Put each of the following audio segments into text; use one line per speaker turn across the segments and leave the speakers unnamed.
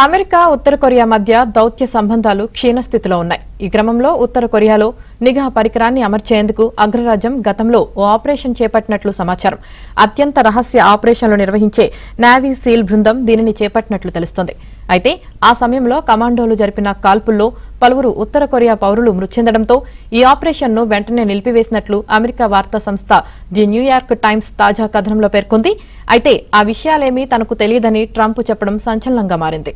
America ఉత్తర Korea మధ్య దౌత్య సంబంధాలు క్షీణస్థితిలో ఉన్నాయి. ఈ క్రమంలో ఉత్తర కొరియాలో నిఘా పరికరాన్ని అమర్చేందుకు అగ్రరాజ్యం గతంలో ఓ ఆపరేషన్ చేపట్టినట్లు సమాచారం. అత్యంత రహస్య ఆపరేషన్లు నిర్వహించే నేవీ సీల్ బృందం దీనిని చేపట్టినట్లు తెలుస్తోంది. అయితే ఆ సమయంలో కమాండోలు జరిపిన కాల్పుల్లో పలువురు ఉత్తర కొరియా పౌరులు మృతి చెందడంతో ఈ ఆపరేషన్ను వెంటనే నిలిపివేసినట్లు అమెరికా వార్తా సంస్థ ది న్యూయార్క్ టైమ్స్ తాజా కథనంలో పేర్కొంది. అయితే ఆ విషయాలేమీ తనకు తెలియదని ట్రంప్ చెప్పడం సంచలనంగా మారింది.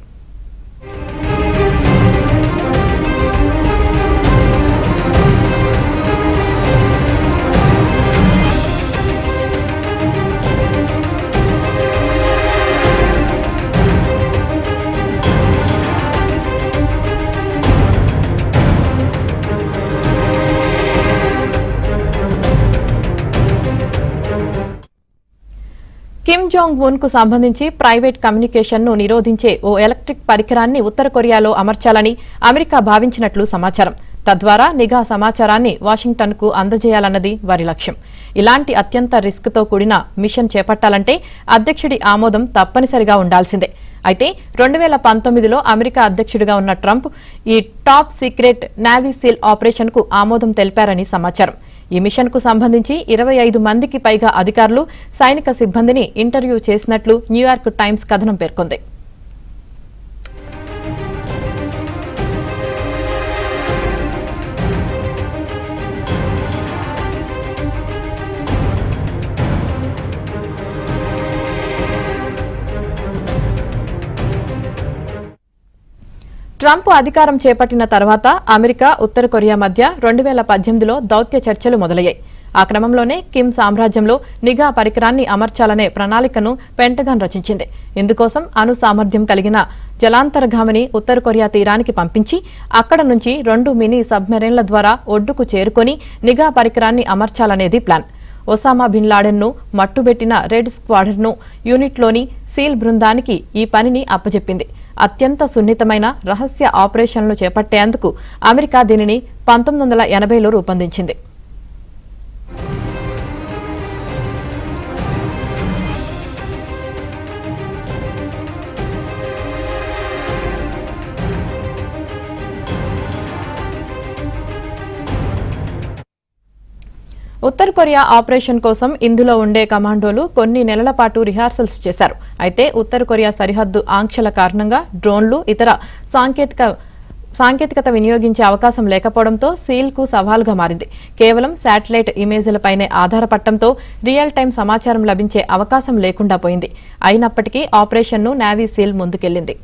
కిమ్ జాంగ్ ఉన్ కు సంబంధించి ప్రైవేట్ కమ్యూనికేషన్ ను నిరోధించే ఓ ఎలక్ట్రిక్ పరికరాన్ని ఉత్తర కొరియాలో అమర్చాలని అమెరికా భావించినట్లు సమాచారం. తద్వారా నిఘా సమాచారాన్ని వాషింగ్టన్ కు అందజేయాలన్నది వారి లక్ష్యం. ఇలాంటి అత్యంత రిస్క్ తో కూడిన మిషన్ చేపట్టాలంటే అధ్యక్షుడి ఆమోదం తప్పనిసరిగా ఉండాల్సిందే. అయితే 2019లో అమెరికా అధ్యక్షుడిగా ఉన్న ట్రంప్ ఈ top secret navy seal operation కు ఆమోదం తెలిపారని సమాచారం. ఈ మిషన్ కు సంబంధించి 25 మందికి పైగా అధికారులు, సైనిక సిబ్బందిని ఇంటర్వ్యూ చేసినట్లు న్యూయార్క్ టైమ్స్ కథనం పేర్కొంది. ట్రంప్ అధికారం చేపట్టిన తర్వాత అమెరికా, ఉత్తర కొరియా మధ్య 2018లో దౌత్య చర్చలు మొదలయ్యాయి. ఆ క్రమంలోనే కిమ్ సామ్రాజ్యంలో నిఘా పరికరాన్ని అమర్చాలనే ప్రణాళికను పెంటగాన్ రచించింది. ఇందుకోసం అణు సామర్థ్యం కలిగిన జలాంతర్గామిని ఉత్తర కొరియా తీరానికి పంపించి అక్కడ నుంచి 2 మినీ సబ్మెరైన్ల ద్వారా ఒడ్డుకు చేరుకుని నిఘా పరికరాన్ని అమర్చాలనేది ప్లాన్. ఒసామా బిన్ లాడెన్ ను మట్టుబెట్టిన రెడ్ స్క్వాడ్రన్ యూనిట్లోని సీల్ బృందానికి ఈ పనిని అప్పచెప్పింది. అత్యంత సున్నితమైన రహస్య ఆపరేషన్లు చేపట్టేందుకు అమెరికా దీనిని 1980లో రూపొందించింది. ఉత్తర కొరియా ఆపరేషన్ కోసం ఇందులో ఉండే కమాండోలు కొన్ని నెలల పాటు రిహార్సల్స్ చేశారు. అయితే ఉత్తర కొరియా సరిహద్దు ఆంక్షల కారణంగా డ్రోన్లు, ఇతర సాంకేతికత వినియోగించే అవకాశం లేకపోవడంతో సీల్ కు సవాలుగా మారింది. కేవలం శాటిలైట్ ఇమేజ్లపైనే ఆధారపడటంతో రియల్ టైం సమాచారం లభించే అవకాశం లేకుండా పోయింది. అయినప్పటికీ ఆపరేషన్ను నేవీ సీల్ ముందుకెళ్లింది.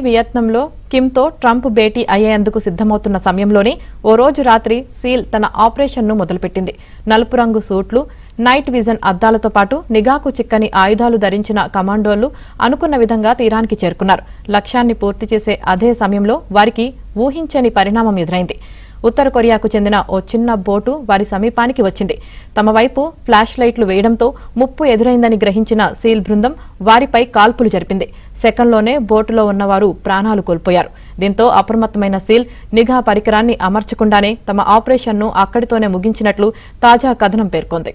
వియత్నాంలో కిమ్తో ట్రంప్ భేటీ అయ్యేందుకు సిద్దమవుతున్న సమయంలోనే ఓ రోజు రాత్రి సీల్ తన ఆపరేషన్ను మొదలుపెట్టింది. నలుపు రంగు సూట్లు, నైట్ విజన్ అద్దాలతో పాటు నిఘాకు చిక్కని ఆయుధాలు ధరించిన కమాండోలు అనుకున్న విధంగా తీరానికి చేరుకున్నారు. లక్ష్యాన్ని పూర్తి చేసే అదే సమయంలో వారికి ఊహించని పరిణామం ఎదురైంది. ఉత్తర కొరియాకు చెందిన ఓ చిన్న బోటు వారి సమీపానికి వచ్చింది. తమ వైపు ఫ్లాష్ లైట్లు వేయడంతో ముప్పు ఎదురైందని గ్రహించిన సీల్ బృందం వారిపై కాల్పులు జరిపింది. సెకండ్లోనే బోటులో ఉన్నవారు ప్రాణాలు కోల్పోయారు. దీంతో అప్రమత్తమైన సీల్ నిఘా పరికరాన్ని అమర్చకుండానే తమ ఆపరేషన్ను అక్కడితోనే ముగించినట్లు తాజా కథనం పేర్కొంది.